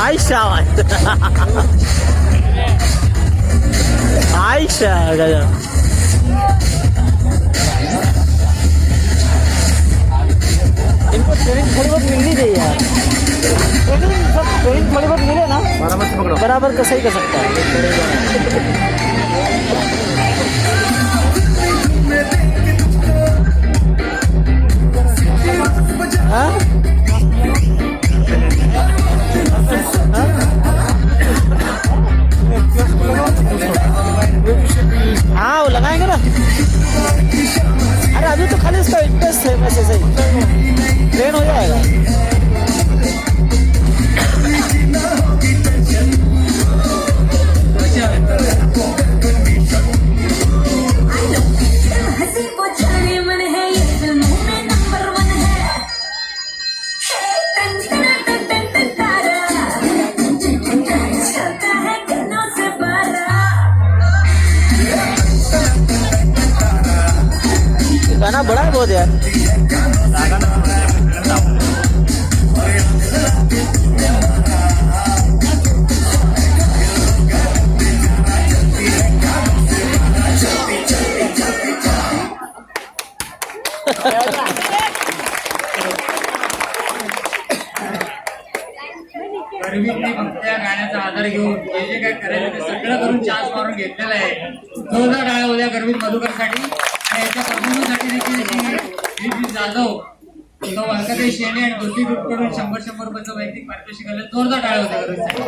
आयशा आयशा इनको ट्रेनिंग थोड़ी बहुत मिलनी चाहिए यार। ट्रेनिंग थोड़ी बहुत मिले ना बराबर का सही कर सकता है। हाँ वो लगाएंगे ना। अरे अभी तो खाली इसका इंटरेस्ट है वैसे सही ट्रेन हो जाएगा। गाना बड़ा है बहुत यार। गर्वीतली फक्त या गाण्याचा आधार घेऊन जे जे काय करायचं ते सगळं करून चान्स मारून घेतलेलं आहे। जोरदार टाळ्या उद्या गर्वीत मधुकरसाठी आणि याच्या परफॉर्मन्ससाठी देखील जाधव व्यंकटेश शेणे आणि गोष्टी ग्रुपकडून 100 रुपयाचं वैयक्तिक पारितोषिक आलं। जोरदार टाळ्या होत्या गर्वीसाठी।